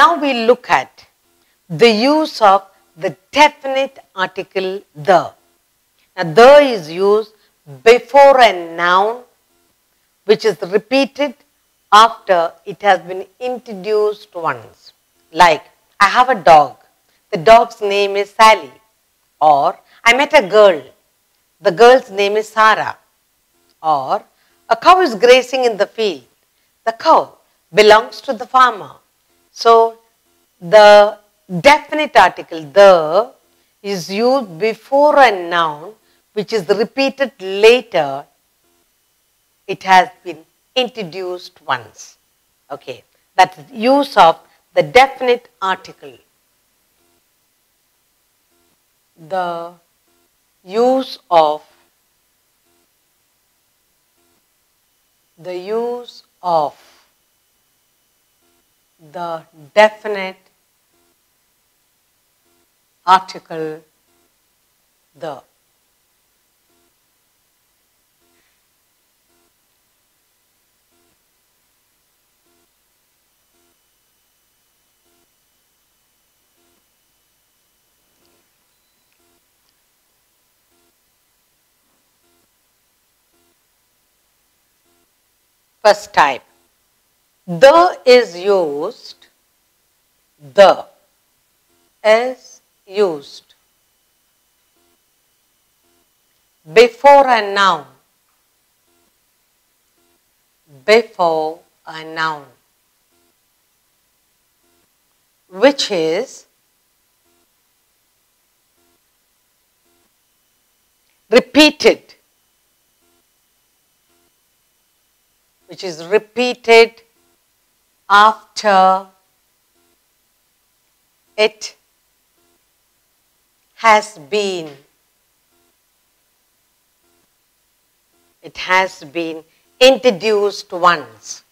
Now we look at the use of the definite article the. Now the is used before a noun which is repeated after it has been introduced once. Like, I have a dog. The dog's name is Sally. Or, I met a girl. The girl's name is Sarah. Or, a cow is grazing in the field. The cow belongs to the farmer. So, the definite article the is used before a noun which is repeated later. It has been introduced once. Okay, that's the use of the definite article. The use of the definite article the. First type, the is used before a noun, which is repeated, after it has been introduced once.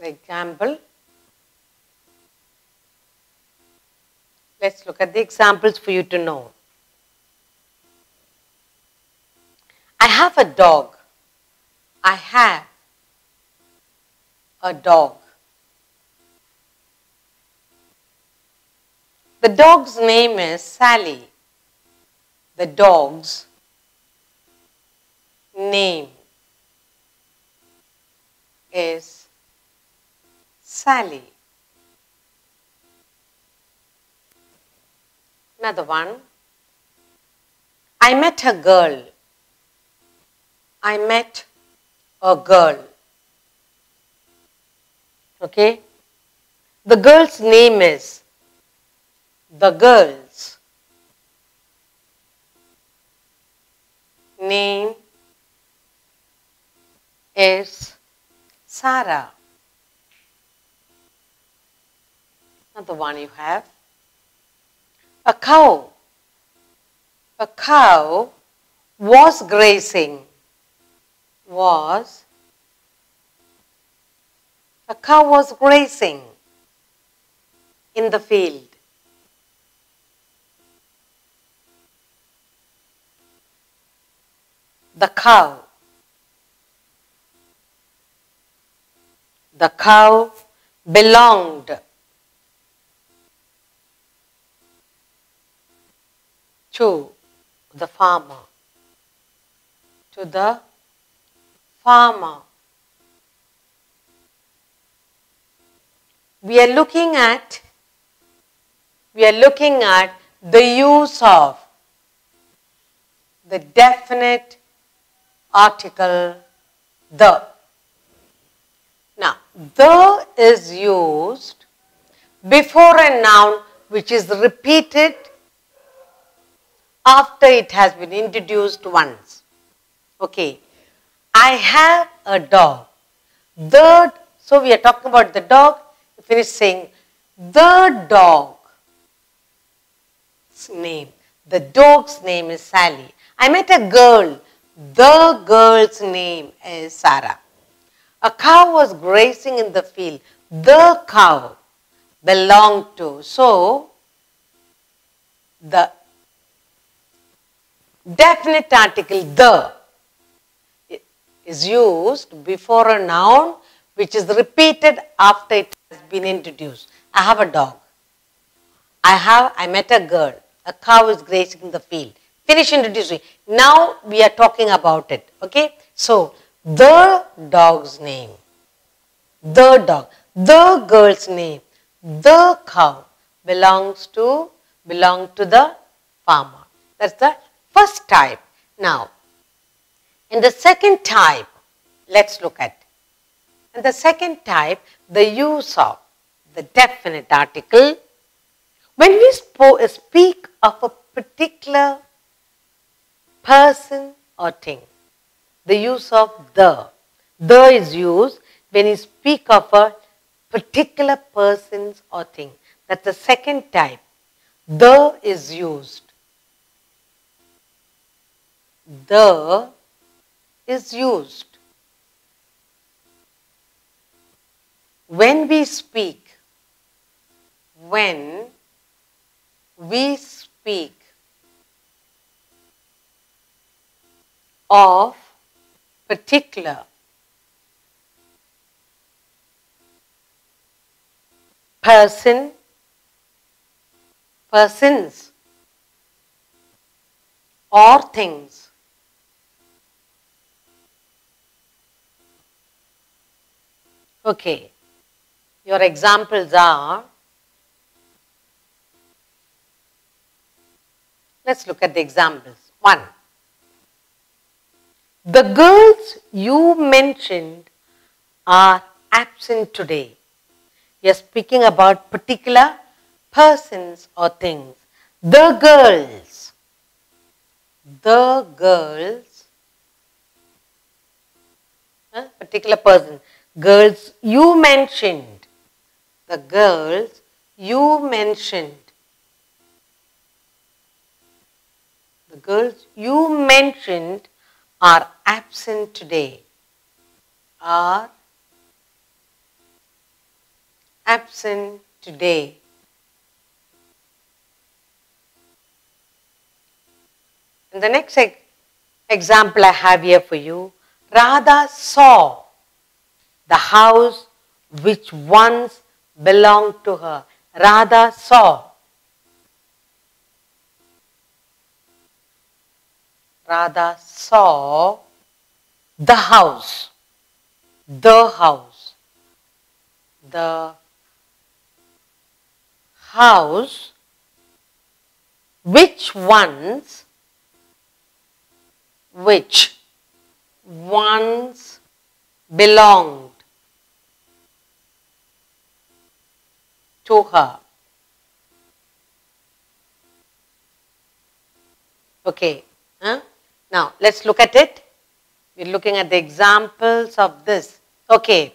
The example. Let's look at the examples for you to know. I have a dog. I have a dog. The dog's name is Sally. The dog's name is Sally. Another one. I met a girl. I met a girl. Okay? The girl's name is Sarah. Another one you have. A cow. A cow was grazing. A cow was grazing in the field. The cow belonged to the farmer. We are looking at the use of the definite article the. Now, the is used before a noun which is repeated after it has been introduced once. Okay. I have a dog. So we are talking about the dog. You finish saying the dog's name. The dog's name is Sally. I met a girl. The girl's name is Sarah. A cow was grazing in the field. The cow belonged to. So, the definite article the is used before a noun which is repeated after it has been introduced. I have a dog. I met a girl. A cow is grazing the field. Finish introducing. Now we are talking about it. Okay. So the dog's name, the dog, the girl's name, the cow belong to the farmer. That's the first type. Now, in the second type, let's look at. In the second type, the use of the definite article. When we speak of a particular person or thing, the use of the is used when you speak of a particular person or thing. That's the second type. The is used. The is used when we speak of particular persons or things. Okay, your examples are, let's look at the examples. 1. The girls you mentioned are absent today. We are speaking about particular persons or things. The girls, particular person. Girls you mentioned, the girls you mentioned, the girls you mentioned are absent today, are absent today. And the next example I have here for you, Radha saw the house which once belonged to her. Radha saw. Radha saw the house. The house. The house which once belonged to her. Okay. Now, let's look at it. We're looking at the examples of this. Okay.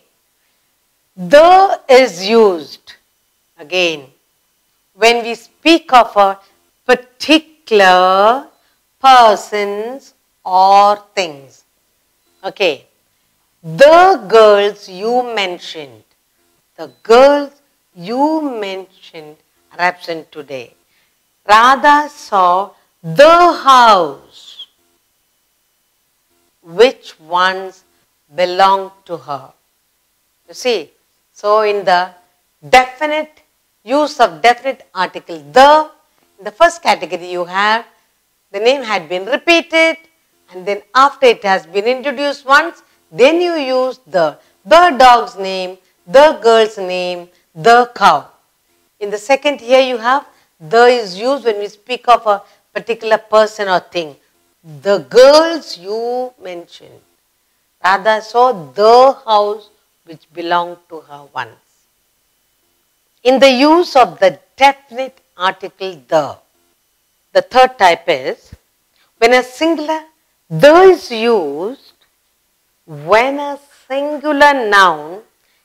The is used again when we speak of a particular persons or things. Okay. The girls you mentioned, the girls you mentioned are absent today. Radha saw the house which once belonged to her. You see, so in the definite use of definite article the, in the first category you have the name had been repeated and then after it has been introduced once, then you use the dog's name, the girl's name, the cow. In the second here you have the is used when we speak of a particular person or thing. The girls you mentioned. Radha saw the house which belonged to her once. In the use of the definite article the third type is when a singular the is used when a singular noun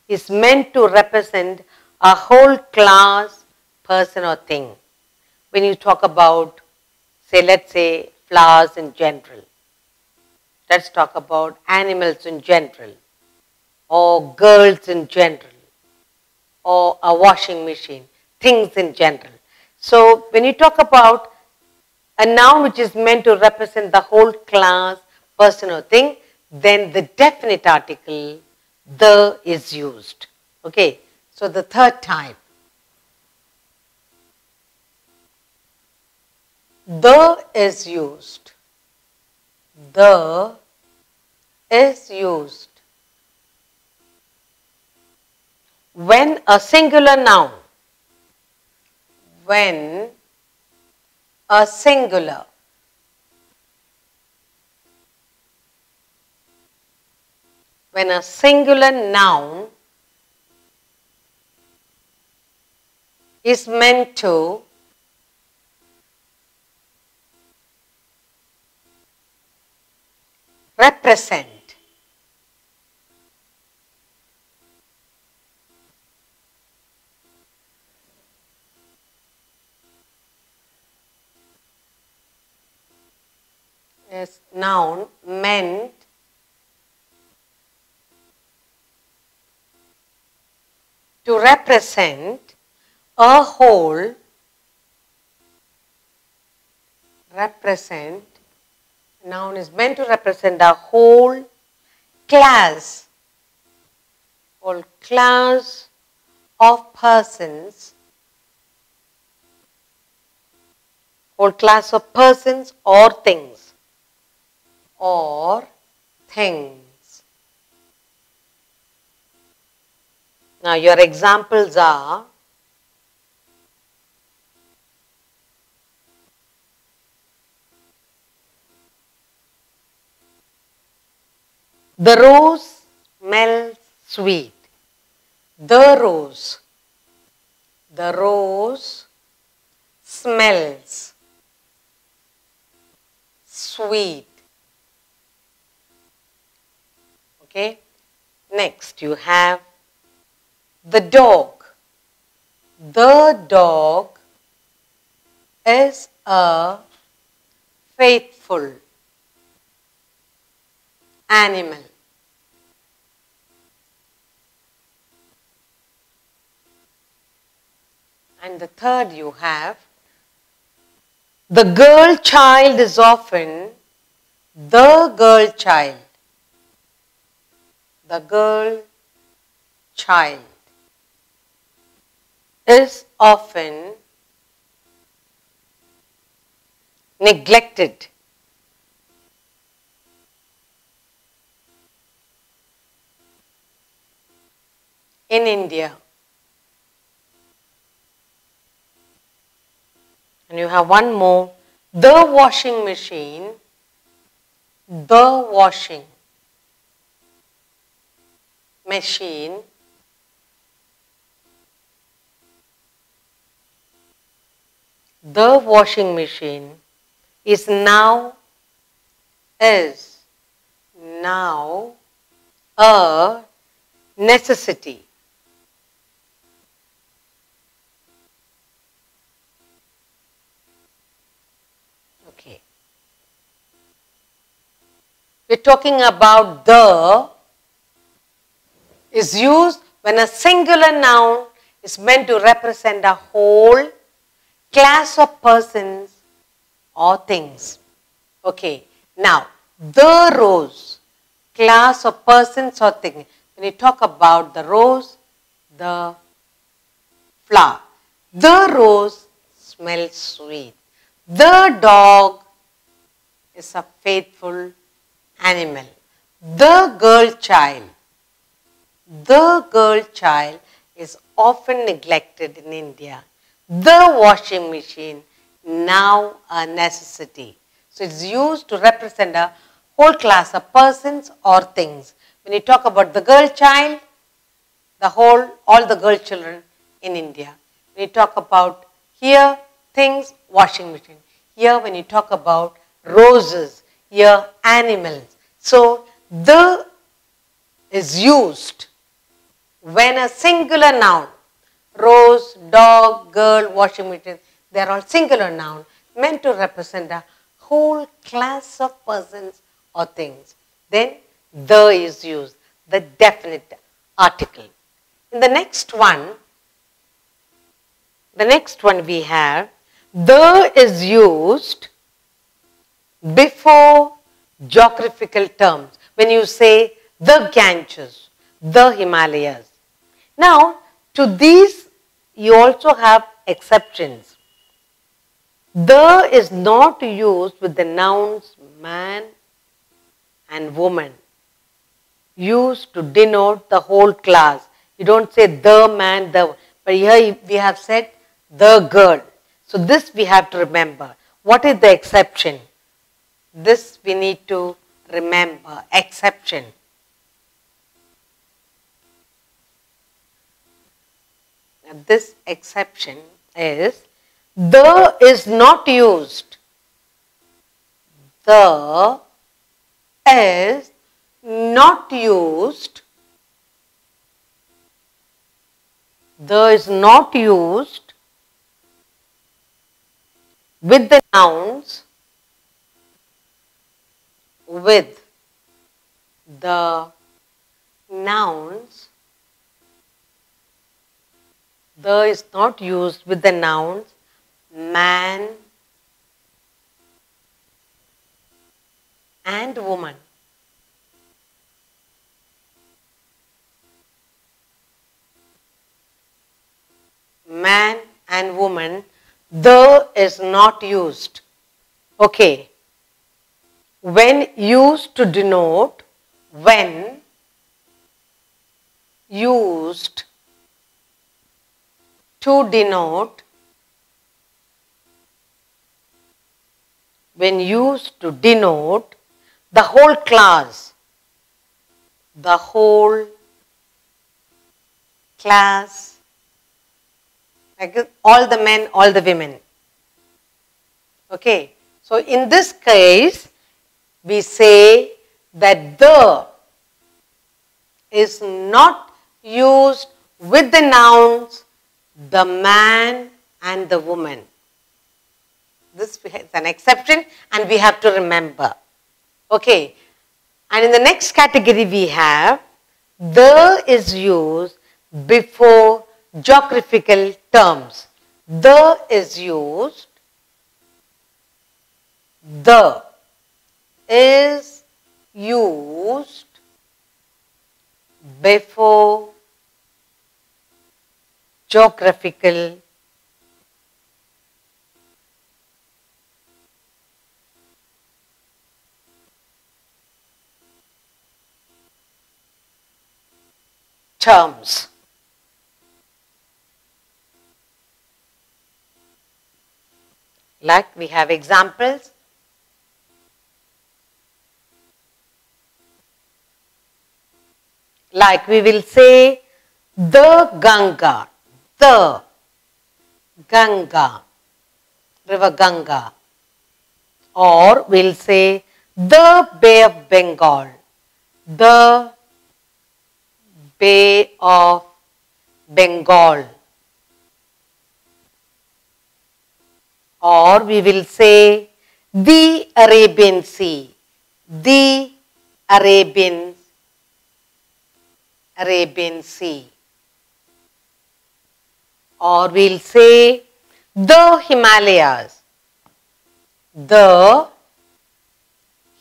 is meant to represent a whole class, person or thing. When you talk about, say, let's say flowers in general. Let's talk about animals in general or girls in general or a washing machine, things in general. So when you talk about a noun which is meant to represent the whole class, person or thing, then the definite article the is used. Okay, so the third type, the is used. The is used when a singular noun, when a singular noun is meant to represent is noun meant to represent a whole, noun is meant to represent a whole class of persons, whole class of persons or things, Now your examples are the rose smells sweet. The rose smells sweet. Okay. Next you have the dog. The dog is a faithful animal. And the third you have the girl child is often the girl child. The girl child is often neglected. In India. And you have one more, the washing machine, the washing machine is now a necessity. Okay. We're talking about the is used when a singular noun is meant to represent a whole class of persons or things. Okay. Now, the rose, class of persons or things. When you talk about the rose, the flower. The rose smells sweet. The dog is a faithful animal. The girl child is often neglected in India. The washing machine, now a necessity. So it's used to represent a whole class of persons or things. When you talk about the girl child, all the girl children in India. When you talk about here, things, washing machine. Here when you talk about roses, here animals. So the is used when a singular noun, rose, dog, girl, washing machine, they are all singular noun meant to represent a whole class of persons or things. Then the is used, the definite article. In the next one we have the is used before geographical terms. When you say the Ganges, the Himalayas. Now, to these you also have exceptions. The is not used with the nouns man and woman, used to denote the whole class. You don't say the man, the, but here we have said the girl. So this we have to remember. What is the exception? This we need to remember, exception. And this exception is the is not used. The is not used. The is not used with the nouns, with the nouns. The is not used with the nouns man and woman. Man and woman, the is not used. Okay. When used to denote, when used to denote, when used to denote the whole class, the whole class, like all the men, all the women. Okay, so in this case, we say that the is not used with the nouns the man and the woman. This is an exception and we have to remember. Okay, and in the next category we have the is used before geographical terms. The is used, the is used before geographical terms. Like we have examples. Like we will say the Ganga, the Ganga, river Ganga. Or we'll say the Bay of Bengal, the Bay of Bengal. Or we will say the Arabian Sea, the Arabian Sea. Or we'll say the Himalayas, the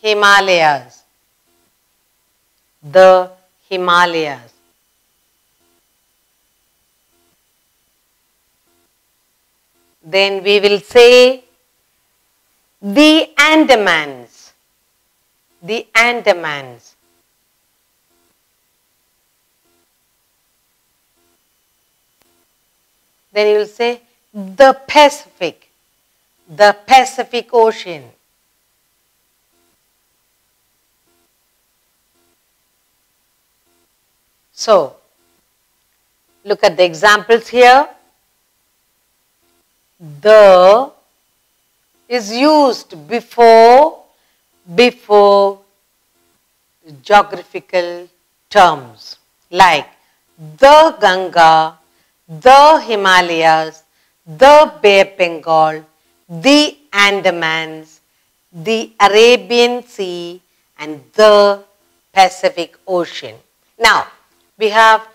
Himalayas, the Himalayas. Then we will say the Andamans, the Andamans. Then you will say the Pacific Ocean. So, look at the examples here. The is used before geographical terms like the Ganga, the Himalayas, the Bay of Bengal, the Andamans, the Arabian Sea and the Pacific Ocean. Now, we have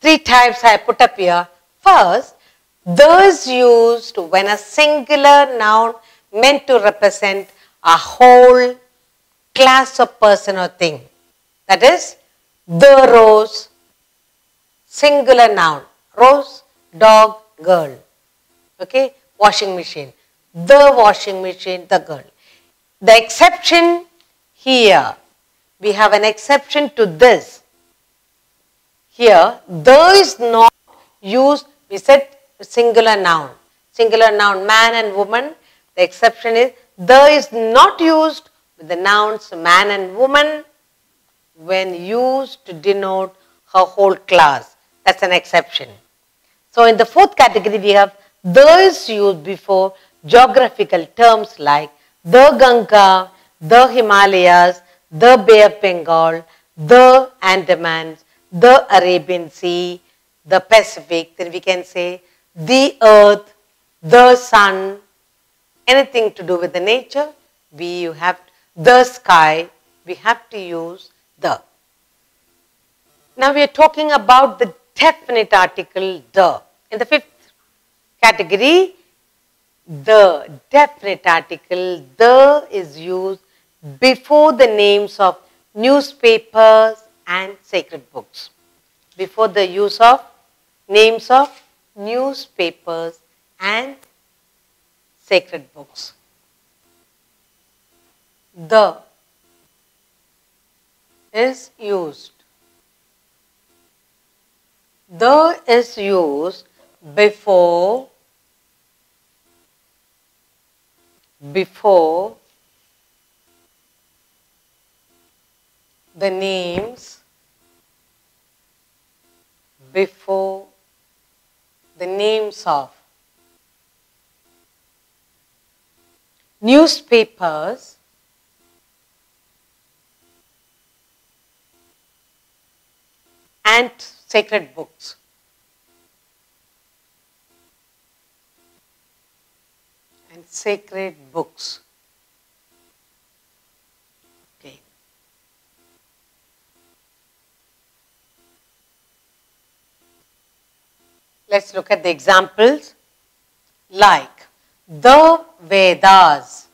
three types I put up here. First, the is used when a singular noun meant to represent a whole class of person or thing. That is, the rose, singular noun. Rose, dog, girl. Okay, washing machine. The washing machine, the girl. The exception here, we have an exception to this. Here, the is not used, we said singular noun. Singular noun, man and woman. The exception is, the is not used with the nouns man and woman when used to denote her whole class. That's an exception. So in the fourth category, we have the is used before geographical terms like the Ganga, the Himalayas, the Bay of Bengal, the Andamans, the Arabian Sea, the Pacific. Then we can say the earth, the sun, anything to do with the nature. We have the sky, we have to use the. Now we are talking about the definite article the. In the fifth category, the definite article the is used before the names of newspapers and sacred books. Before the use of names of newspapers and sacred books. The is used. The is used before the names of newspapers and sacred books. And sacred books. Okay. Let's look at the examples like the Vedas.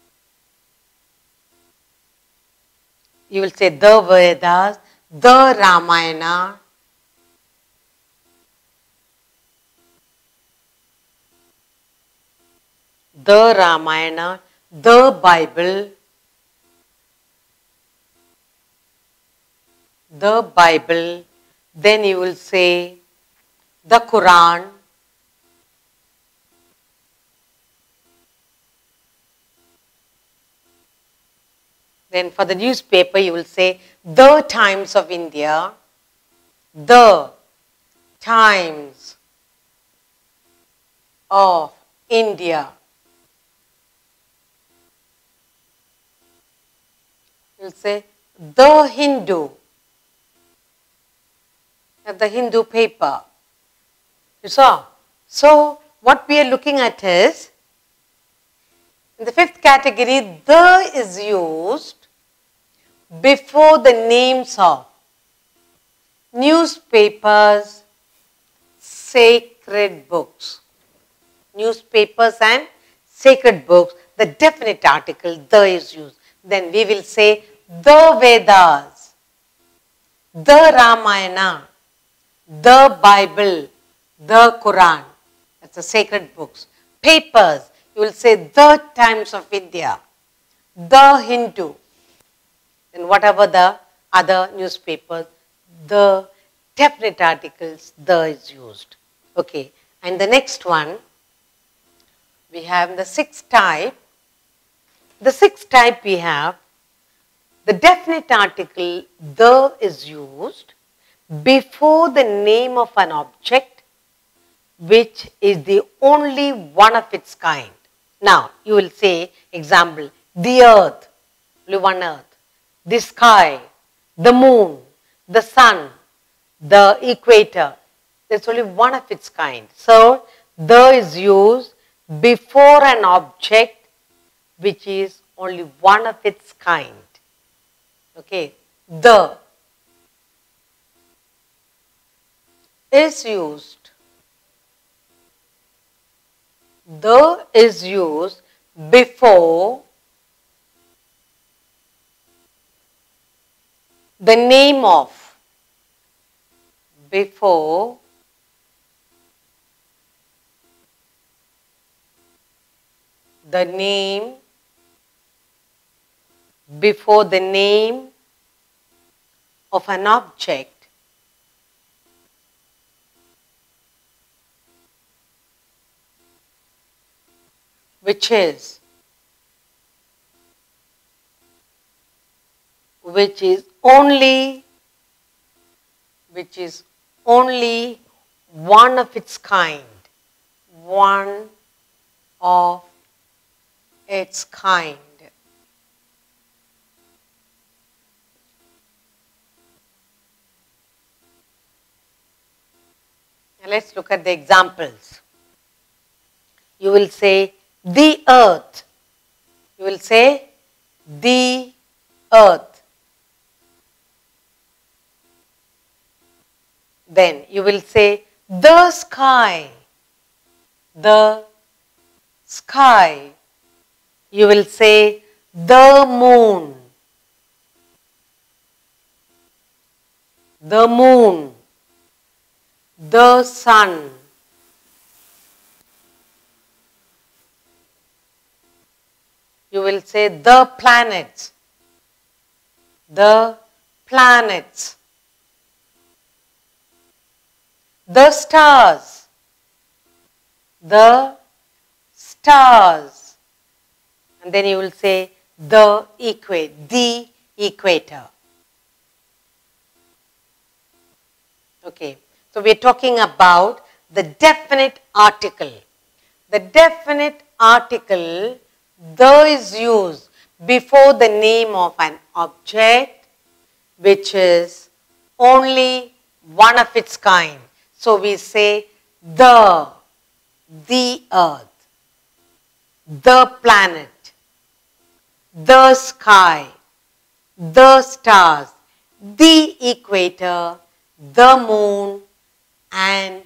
You will say the Vedas, the Ramayana, the Ramayana, the Bible, then you will say the Quran, then for the newspaper you will say the Times of India, the Times of India. You will say the Hindu, the Hindu paper. You saw? So what we are looking at is, in the fifth category, the is used before the names of newspapers, sacred books. Newspapers and sacred books, the definite article, the is used. Then we will say the Vedas, the Ramayana, the Bible, the Quran. That's the sacred books. Papers, you will say the Times of India, the Hindu, and whatever the other newspapers, the definite articles, the is used. Okay, and the next one, we have the sixth type. The sixth type we have, the definite article, the is used before the name of an object which is the only one of its kind. Now, you will say, example, the earth, only one earth, the sky, the moon, the sun, the equator. There's only one of its kind. So, the is used before an object which is only one of its kind. Okay, the is used. The is used before the name of, before the name, before the name of an object which is only one of its kind, one of its kind. Now let's look at the examples. You will say the earth. You will say the earth. Then you will say the sky. The sky. You will say the moon. The moon. The sun. You will say the planets. The planets. The stars. The stars. And then you will say the equator. Okay. So we are talking about the definite article. The definite article, the is used before the name of an object which is only one of its kind. So we say the earth, the planet, the sky, the stars, the equator, the moon, and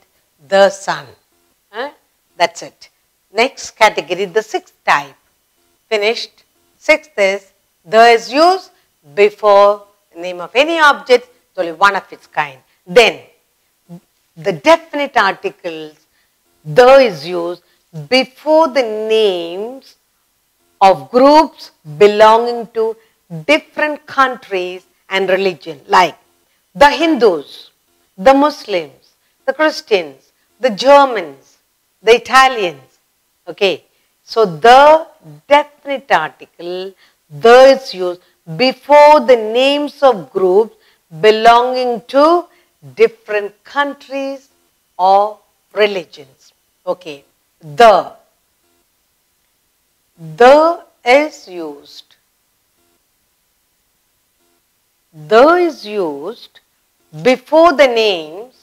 the sun. That's it. Next category, the sixth type. Finished. Sixth is, the is used before the name of any object, it's only one of its kind. Then, the definite articles, the is used before the names of groups belonging to different countries and religion, like the Hindus, the Muslims, the Christians, the Germans, the Italians. Okay, so the definite article, the is used before the names of groups belonging to different countries or religions. Okay, the is used. The is used before the names,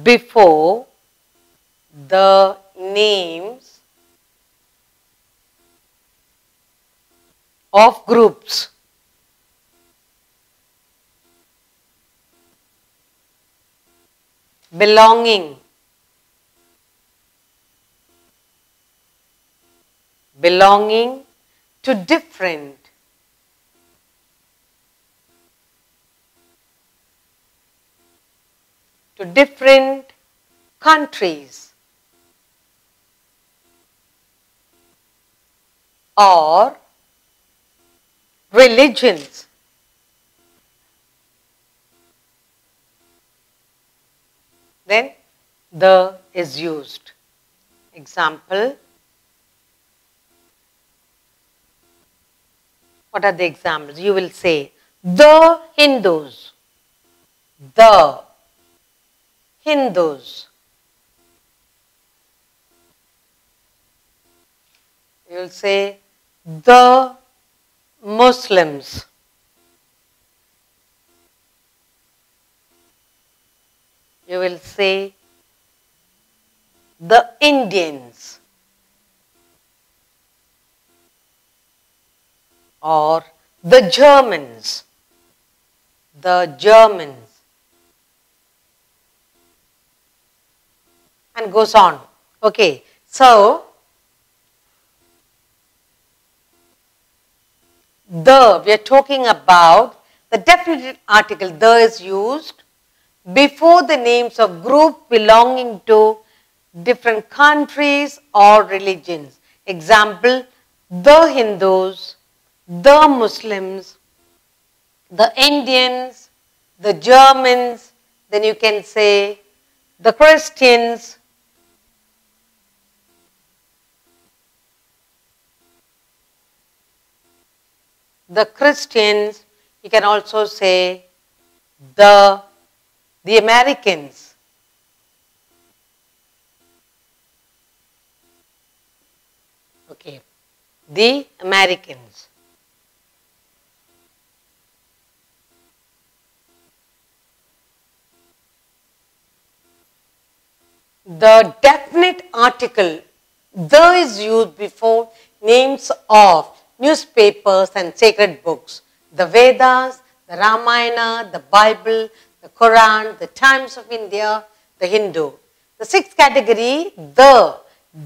before the names of groups belonging to different countries or religions. Then the is used. Example. What are the examples? You will say the Hindus. The Hindus. You will say the Muslims. You will say the Indians or the Germans. The Germans. And goes on. Okay, so the, we are talking about the definite article the is used before the names of groups belonging to different countries or religions. Example, the Hindus, the Muslims, the Indians, the Germans, then you can say the Christians, you can also say the Americans. Okay, the Americans. The definite article the is used before names of newspapers and sacred books. The Vedas, the Ramayana, the Bible, the Quran, the Times of India, the Hindu. The sixth category, the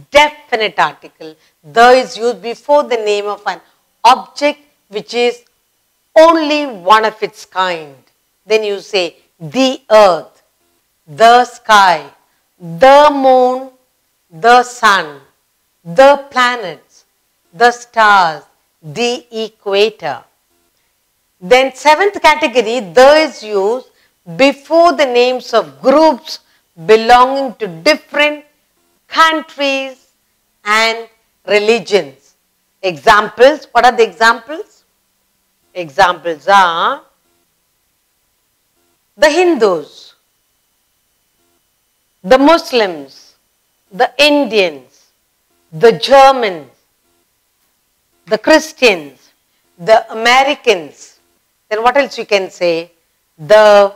definite article. The is used before the name of an object which is only one of its kind. Then you say the earth, the sky, the moon, the sun, the planets, the stars, the equator. Then seventh category, the is used before the names of groups belonging to different countries and religions. Examples, what are the examples? Examples are the Hindus, the Muslims, the Indians, the Germans, the Christians, the Americans. Then what else you can say? The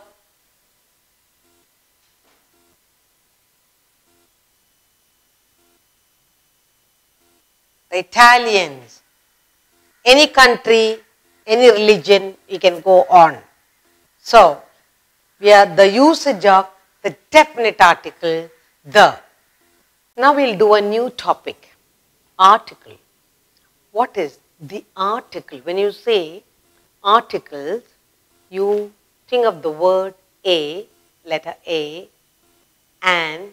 Italians, any country, any religion, you can go on. So, we are the usage of the definite article, the. Now we will do a new topic, article. What is the article? When you say articles, you think of the word a, letter A, and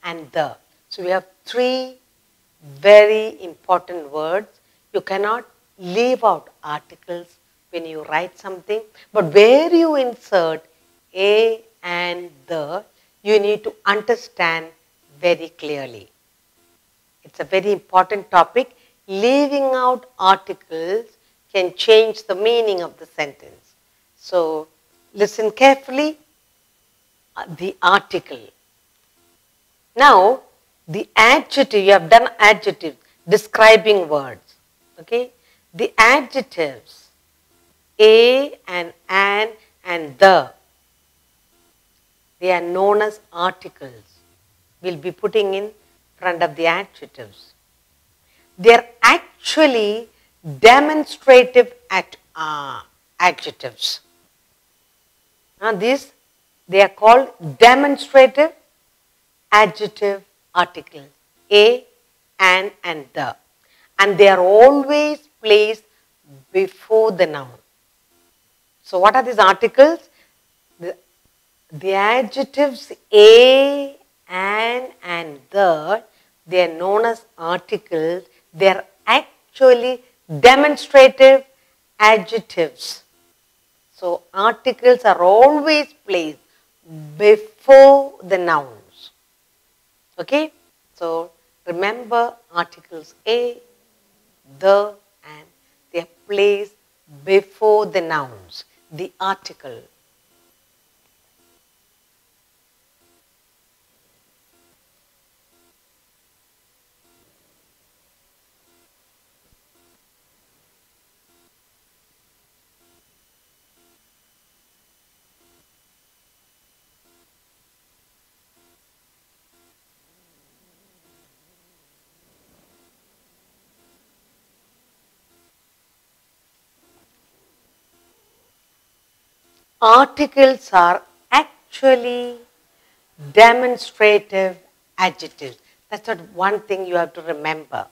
the. So we have three very important words. You cannot leave out articles when you write something, but where you insert a and the, you need to understand very clearly. It's a very important topic. Leaving out articles can change the meaning of the sentence. So, listen carefully. The article. Now, the adjective, you have done adjectives, describing words. Okay? The adjectives, a and an and the, they are known as articles. We'll be putting in front of the adjectives. They are actually demonstrative adjectives. Now these, they are called demonstrative adjective articles, a and the. And they are always placed before the noun. So what are these articles? The adjectives a and the, they are known as articles. They are actually demonstrative adjectives. So articles are always placed before the nouns. Okay? So remember articles a, the, and they are placed before the nouns, the article. Articles are actually demonstrative adjectives. That's what one thing you have to remember.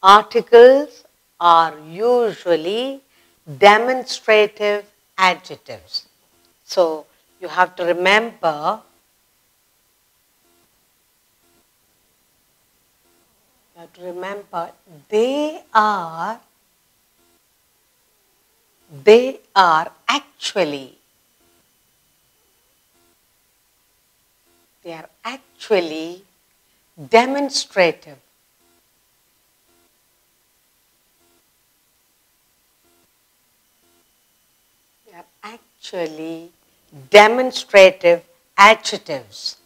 Articles are usually demonstrative adjectives. So you have to remember they are actually demonstrative. They are actually demonstrative adjectives.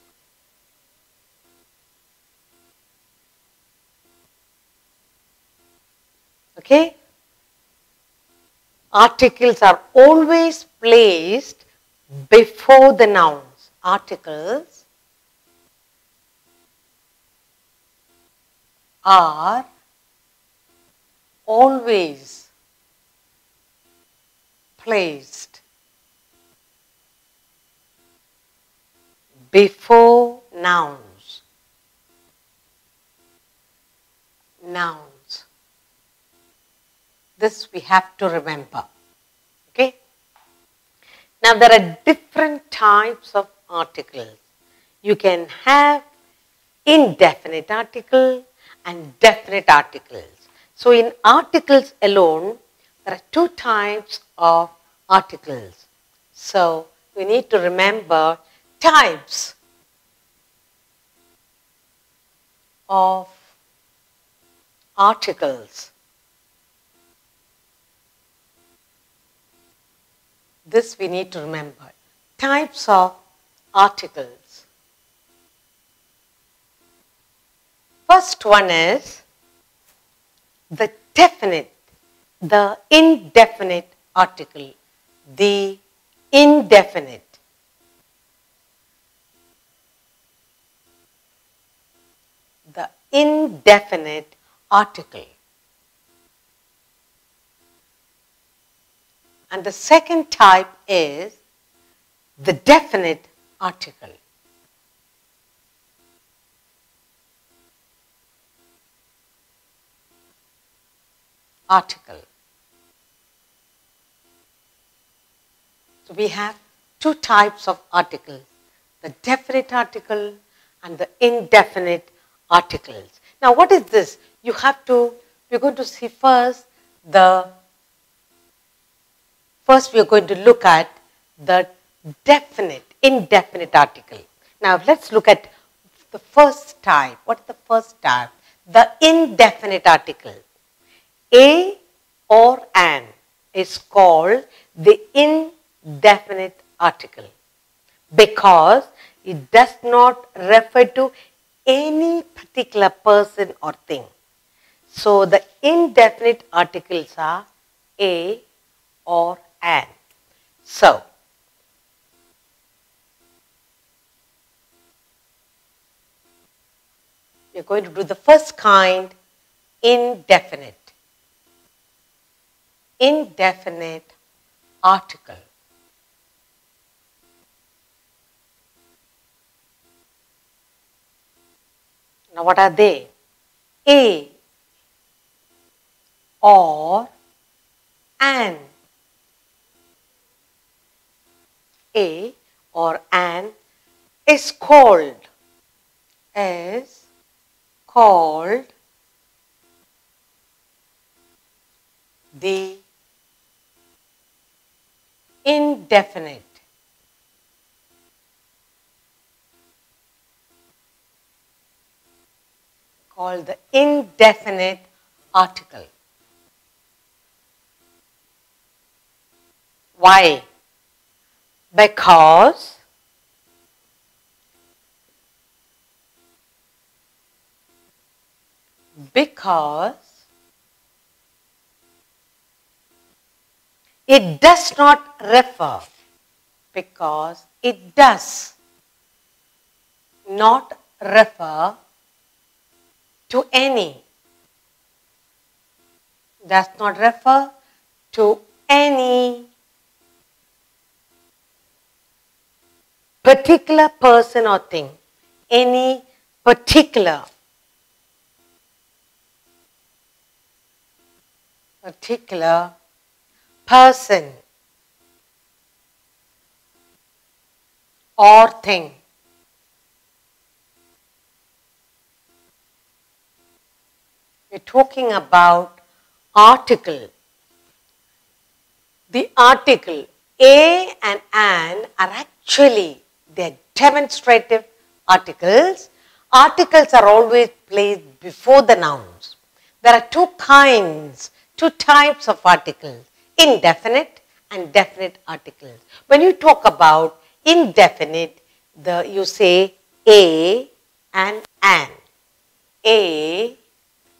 Okay? Articles are always placed before the nouns. Articles are always placed before nouns. Nouns. This we have to remember. Okay? Now there are different types of articles. You can have indefinite article and definite articles. So in articles alone, there are two types of articles. So we need to remember types of articles. This we need to remember. Types of articles. First one is the definite, the indefinite article. The indefinite. The indefinite article. And the second type is the definite article. So we have two types of articles, the definite article and the indefinite articles. Now what is this? We're going to see first we are going to look at the definite, indefinite article. Now let's look at the first type. What is the first type? The indefinite article. A or an is called the indefinite article because it does not refer to any particular person or thing. So the indefinite articles are a or an. So we are going to do the first kind, indefinite. Indefinite article. Now what are they? A or an. A or an is called the indefinite. Called the indefinite article. Why? Because it does not refer, because it does not refer to any, does not refer to any particular person or thing, any particular person or thing. We're talking about article. The article a and an are actually, they're demonstrative articles. Articles are always placed before the nouns. There are two types of articles, indefinite and definite articles. When you talk about indefinite, you say a and an. A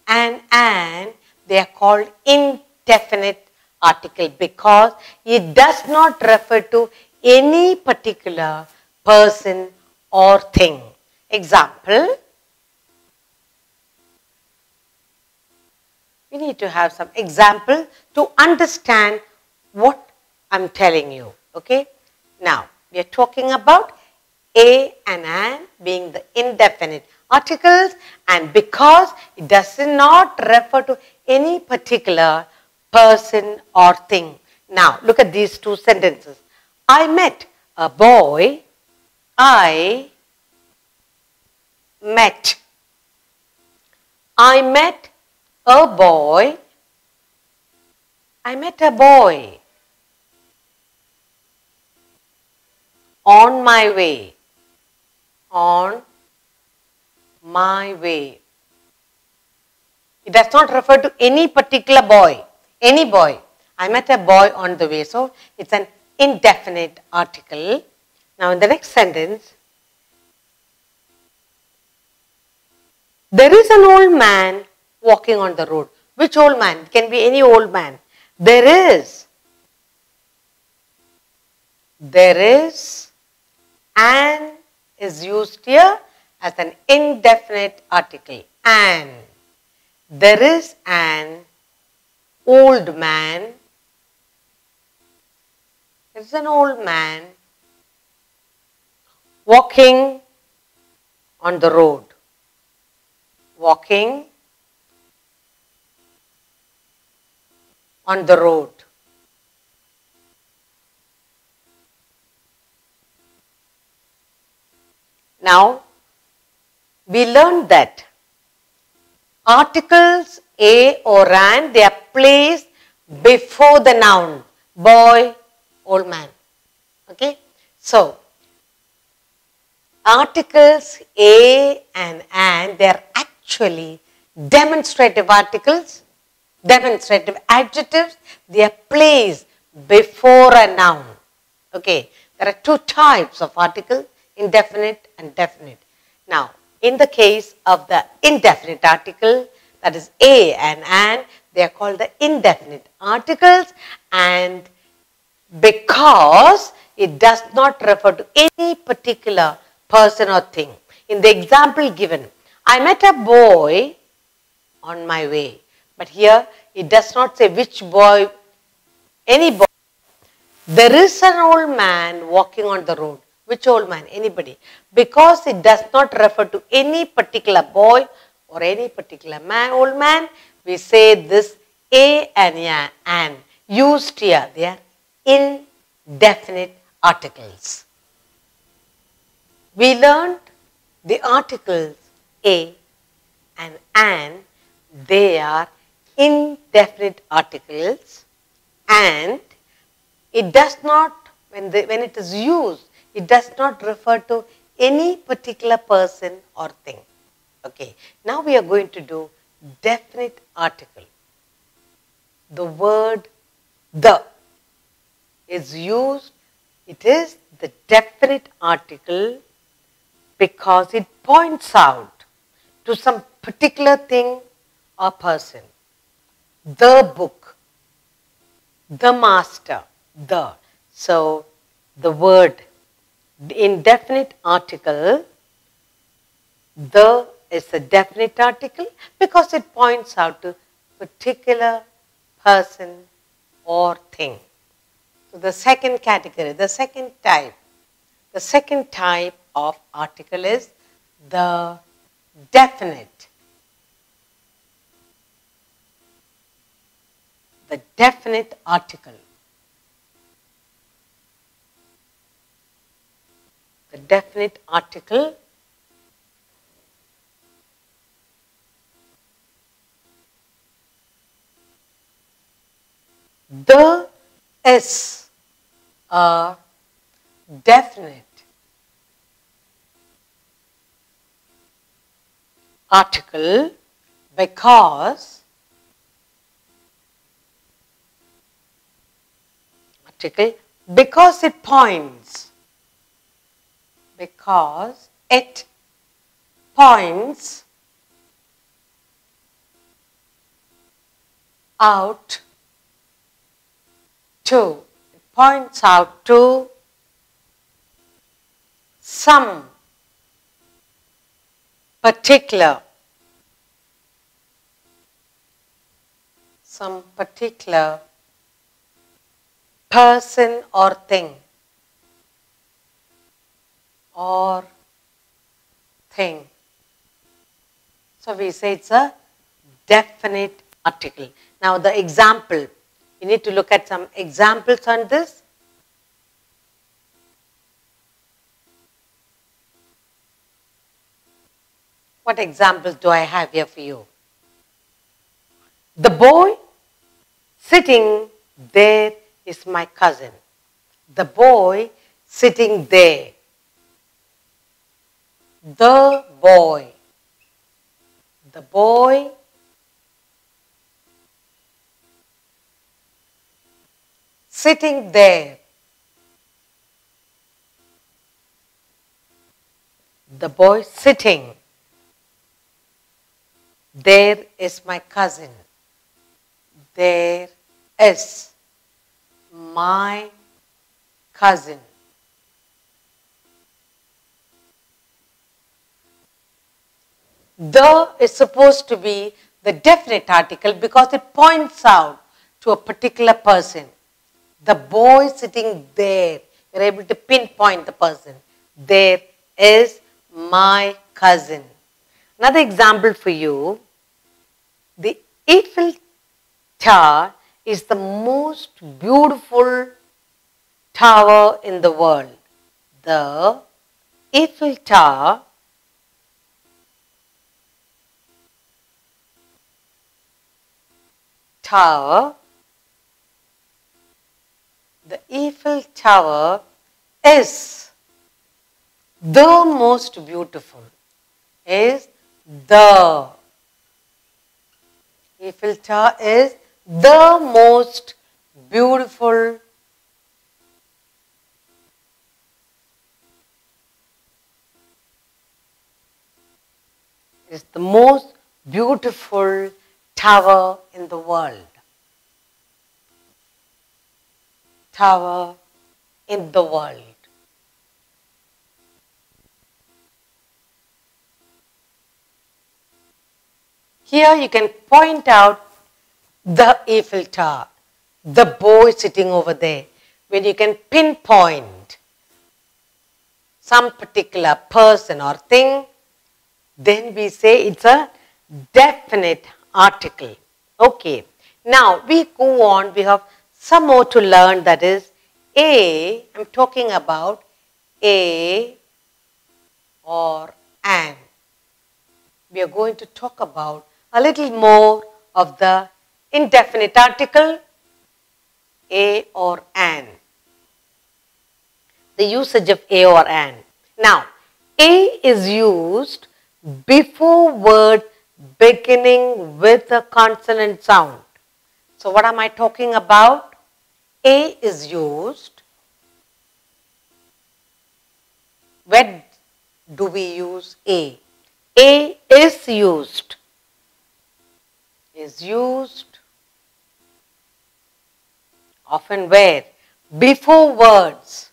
and an, they are called indefinite article because it does not refer to any particular person or thing. Example, we need to have some example to understand what I'm telling you. Okay. Now, we are talking about a and an being the indefinite articles, and because it does not refer to any particular person or thing. Now, look at these two sentences. I met a boy. I met. I met a boy. I met a boy on my way. On my way. It does not refer to any particular boy, any boy. I met a boy on the way. So, it's an indefinite article. Now, in the next sentence, there is an old man walking on the road. Which old man? It can be any old man. There is an is used here as an indefinite article. An. There is an old man. There is an old man walking on the road. Walking on the road. Now, we learned that articles a or an, they are placed before the noun boy, old man. Okay. So, articles a and an, they are actually demonstrative articles, demonstrative adjectives. They are placed before a noun. Okay. There are two types of articles, indefinite and definite. Now, in the case of the indefinite article, that is a and an, they are called the indefinite articles, and because it does not refer to any particular person or thing. In the example given, I met a boy on my way. But here it does not say which boy, any boy. There is an old man walking on the road. Which old man? Anybody. Because it does not refer to any particular boy or any particular man, old man, we say this a and an used here. They are indefinite articles. We learned the articles a and an, they are indefinite articles, and it does not, when it is used, it does not refer to any particular person or thing. Okay. Now we are going to do definite article. The word the is used, it is the definite article because it points out to some particular thing or person. The book, the master, the. So, the word, the indefinite article, the is a definite article because it points out to particular person or thing. So, the second category, the second type of article is the definite. The definite article. definite article. The is a definite article because it points out to some particular person or thing. So we say it's a definite article. Now the example, you need to look at some examples on this. What examples do I have here for you? The boy sitting there is my cousin. The boy sitting there. The boy sitting there. The boy sitting there is my cousin. There is my cousin. The is supposed to be the definite article because it points out to a particular person. The boy sitting there, you're able to pinpoint the person. There is my cousin. Another example for you, the Eiffel Tower is the most beautiful tower in the world. The Eiffel Tower is the most beautiful. The Eiffel Tower is the most beautiful tower in the world. Here you can point out the Eiffel Tower, the boy sitting over there. When you can pinpoint some particular person or thing, then we say it's a definite article. Okay. Now we go on. We have some more to learn. That is I'm talking about a or an. We are going to talk about a little more of the indefinite article, a or an. The usage of a or an. Now, a is used before word beginning with a consonant sound. So what am I talking about? A is used. When do we use a? A is used. Often where? Before words.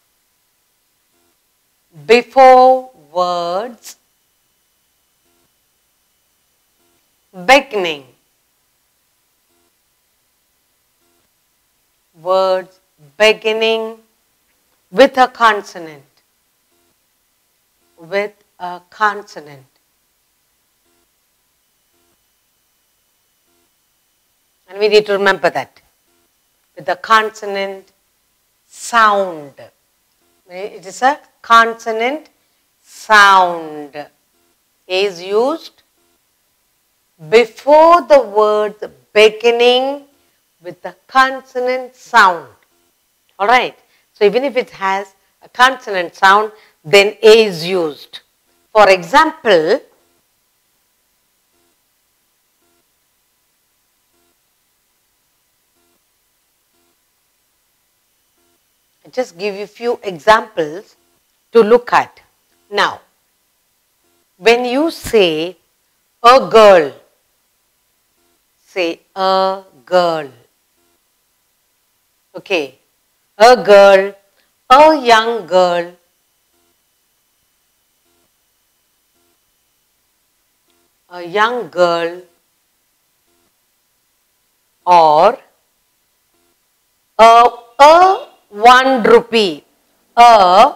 Beginning. Words beginning with a consonant. And we need to remember that. With the consonant sound. It is a consonant sound. A is used before the word beginning with a consonant sound. Alright. So even if it has a consonant sound, then A is used. For example, I just give you a few examples to look at. Now, when you say a girl, say a girl. Okay, a girl, a young girl, a young girl, or a 1 rupee, a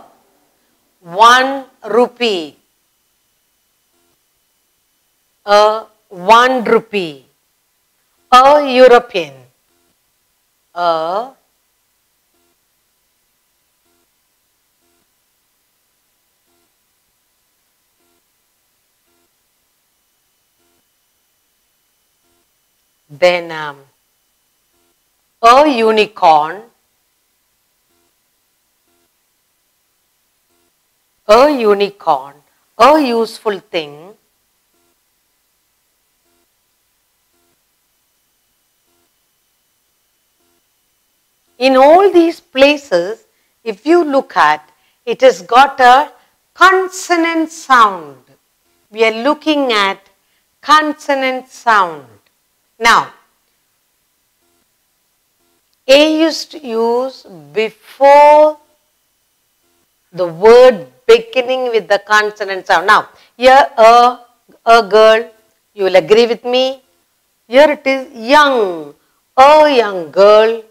1 rupee, a 1 rupee, a European, a then a unicorn, a useful thing, in all these places, if you look at, it has got a consonant sound. We are looking at consonant sound. Now, A is used before the word beginning with the consonant sound. Now, here a girl, you will agree with me. Here it is young, a young girl.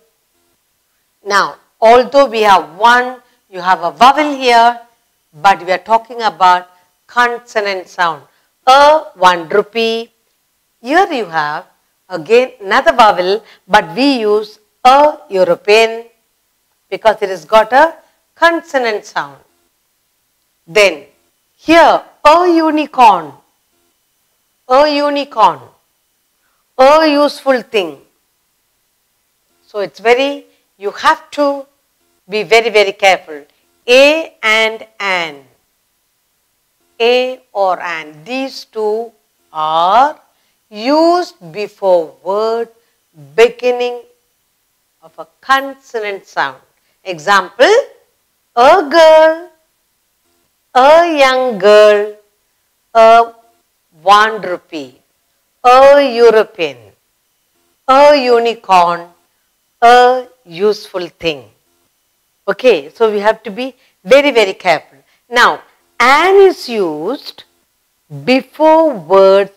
Now, although we have one, you have a vowel here, but we are talking about consonant sound. A 1 rupee. Here you have again another vowel, but we use a European because it has got a consonant sound. Then here a unicorn, a useful thing. So it's very, you have to be very, very careful. A and an, a or an, these two are used before word beginning of a consonant sound. Example, a girl, a young girl, a 1 rupee, a European, a unicorn, a useful thing. Okay, so we have to be very, very careful. Now, an is used before words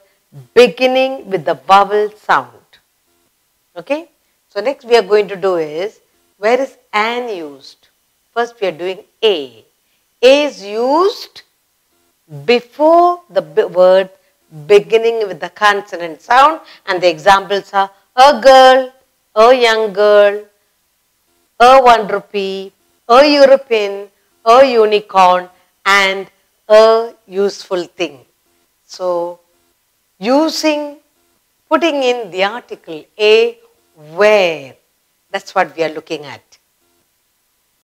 beginning with the vowel sound. Okay, so next we are going to do is, where is an used? First we are doing A. A is used before the word beginning with the consonant sound, and the examples are a girl, a young girl, a 1 rupee, a European, a unicorn, and a useful thing. So, putting in the article a, where, that's what we are looking at.